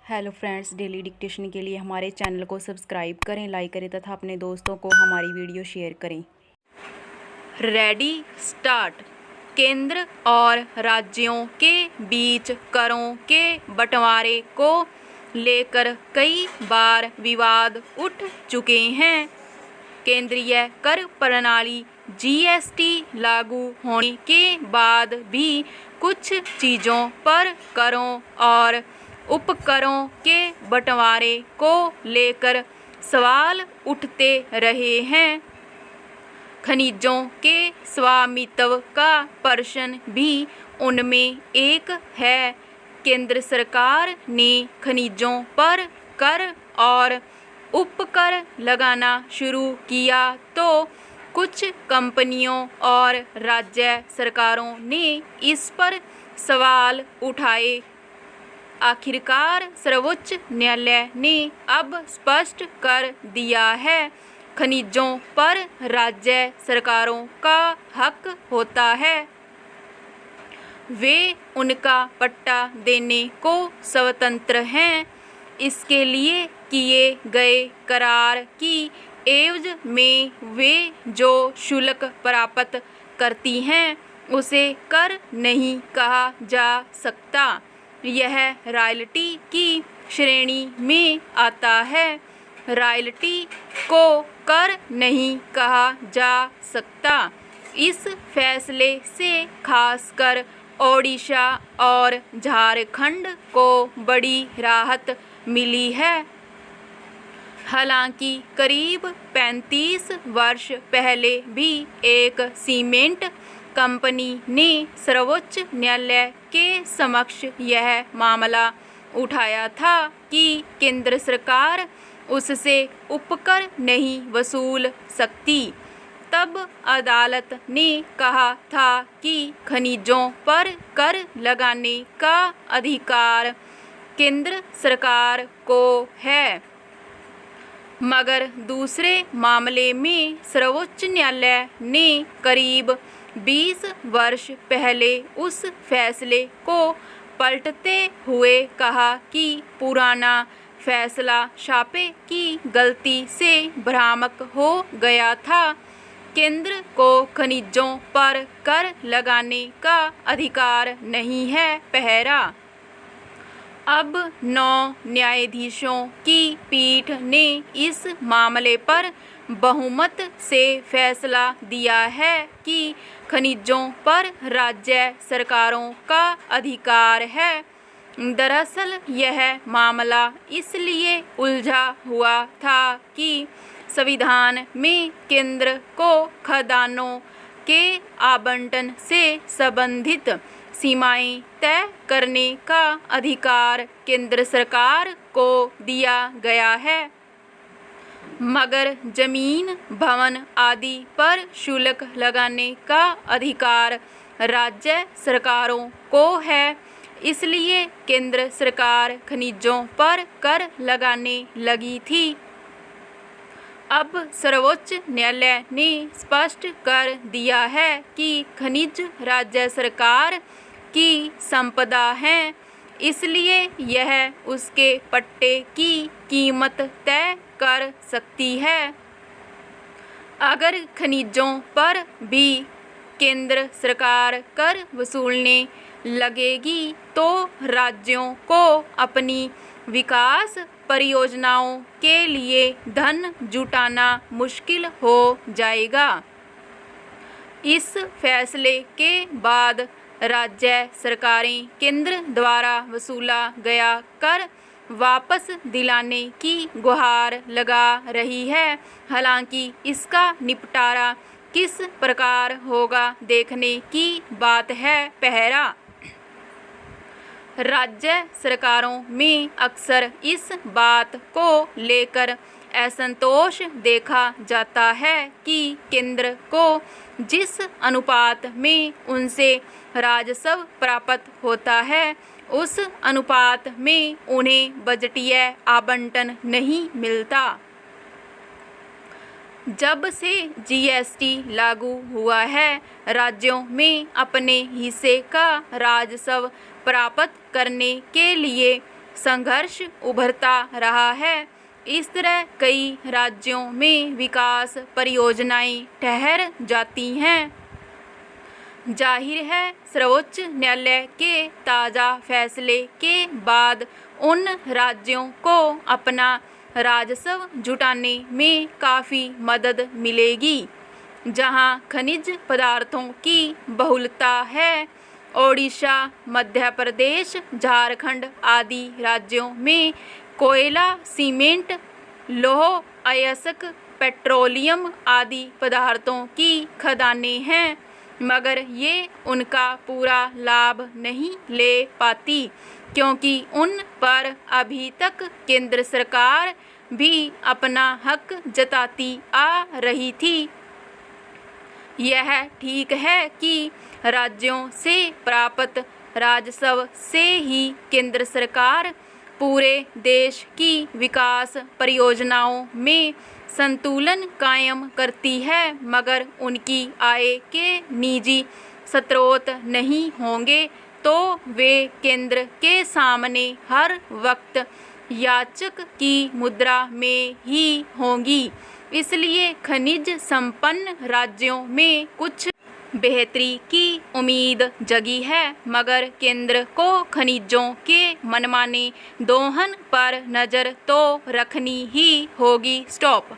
Hello friends, daily dictation के लिए हमारे चैनल को सब्सक्राइब करें, लाइक करें तथा अपने दोस्तों को हमारी वीडियो शेयर करें। Ready start. केंद्र और राज्यों के बीच करों के बंटवारे को लेकर कई बार विवाद उठ चुके हैं। केंद्रीय कर प्रणाली जीएसटी लागू होने के बाद भी कुछ चीज़ों पर करों और उपकरों के बंटवारे को लेकर सवाल उठते रहे हैं। खनिजों के स्वामित्व का प्रश्न भी उनमें एक है। केंद्र सरकार ने खनिजों पर कर और उपकर लगाना शुरू किया तो कुछ कंपनियों और राज्य सरकारों ने इस पर सवाल उठाए। आखिरकार सर्वोच्च न्यायालय ने अब स्पष्ट कर दिया है, खनिजों पर राज्य सरकारों का हक होता है। वे उनका पट्टा देने को स्वतंत्र हैं। इसके लिए किए गए करार की एवज में वे जो शुल्क प्राप्त करती हैं उसे कर नहीं कहा जा सकता। यह रॉयल्टी की श्रेणी में आता है। रॉयल्टी को कर नहीं कहा जा सकता। इस फैसले से खासकर ओडिशा और झारखंड को बड़ी राहत मिली है। हालांकि करीब 35 वर्ष पहले भी एक सीमेंट कंपनी ने सर्वोच्च न्यायालय के समक्ष यह मामला उठाया था कि केंद्र सरकार उससे उपकर नहीं वसूल सकती। तब अदालत ने कहा था कि खनिजों पर कर लगाने का अधिकार केंद्र सरकार को है। मगर दूसरे मामले में सर्वोच्च न्यायालय ने करीब 20 वर्ष पहले उस फैसले को पलटते हुए कहा कि पुराना फैसला छापे की गलती से भ्रामक हो गया था। केंद्र को खनिजों पर कर लगाने का अधिकार नहीं है। पहरा। अब 9 न्यायाधीशों की पीठ ने इस मामले पर बहुमत से फैसला दिया है कि खनिजों पर राज्य सरकारों का अधिकार है। दरअसल यह मामला इसलिए उलझा हुआ था कि संविधान में केंद्र को खदानों के आवंटन से संबंधित सीमाएं तय करने का अधिकार केंद्र सरकार को दिया गया है, मगर जमीन, भवन आदि पर शुल्क लगाने का अधिकार राज्य सरकारों को है। इसलिए केंद्र सरकार खनिजों पर कर लगाने लगी थी। अब सर्वोच्च न्यायालय ने स्पष्ट कर दिया है कि खनिज राज्य सरकार की संपदा है। इसलिए यह उसके पट्टे की कीमत तय कर सकती है। अगर खनिजों पर भी केंद्र सरकार कर वसूलने लगेगी तो राज्यों को अपनी विकास परियोजनाओं के लिए धन जुटाना मुश्किल हो जाएगा। इस फैसले के बाद राज्य सरकारें केंद्र द्वारा वसूला गया कर वापस दिलाने की गुहार लगा रही है। हालांकि इसका निपटारा किस प्रकार होगा देखने की बात है। पहरा। राज्य सरकारों में अक्सर इस बात को लेकर असंतोष देखा जाता है कि केंद्र को जिस अनुपात में उनसे राजस्व प्राप्त होता है उस अनुपात में उन्हें बजटीय आवंटन नहीं मिलता। जब से जीएसटी लागू हुआ है, राज्यों में अपने हिस्से का राजस्व प्राप्त करने के लिए संघर्ष उभरता रहा है। इस तरह कई राज्यों में विकास परियोजनाएं ठहर जाती हैं। जाहिर है, सर्वोच्च न्यायालय के ताज़ा फैसले के बाद उन राज्यों को अपना राजस्व जुटाने में काफ़ी मदद मिलेगी जहां खनिज पदार्थों की बहुलता है। ओडिशा, मध्य प्रदेश, झारखंड आदि राज्यों में कोयला, सीमेंट, लौह अयस्क, पेट्रोलियम आदि पदार्थों की खदानें हैं, मगर ये उनका पूरा लाभ नहीं ले पाती क्योंकि उन पर अभी तक केंद्र सरकार भी अपना हक जताती आ रही थी। यह ठीक है कि राज्यों से प्राप्त राजस्व से ही केंद्र सरकार पूरे देश की विकास परियोजनाओं में संतुलन कायम करती है, मगर उनकी आय के निजी स्रोत नहीं होंगे तो वे केंद्र के सामने हर वक्त याचक की मुद्रा में ही होंगी। इसलिए खनिज संपन्न राज्यों में कुछ बेहतरी की उम्मीद जगी है, मगर केंद्र को खनिजों के मनमाने दोहन पर नज़र तो रखनी ही होगी। स्टॉप।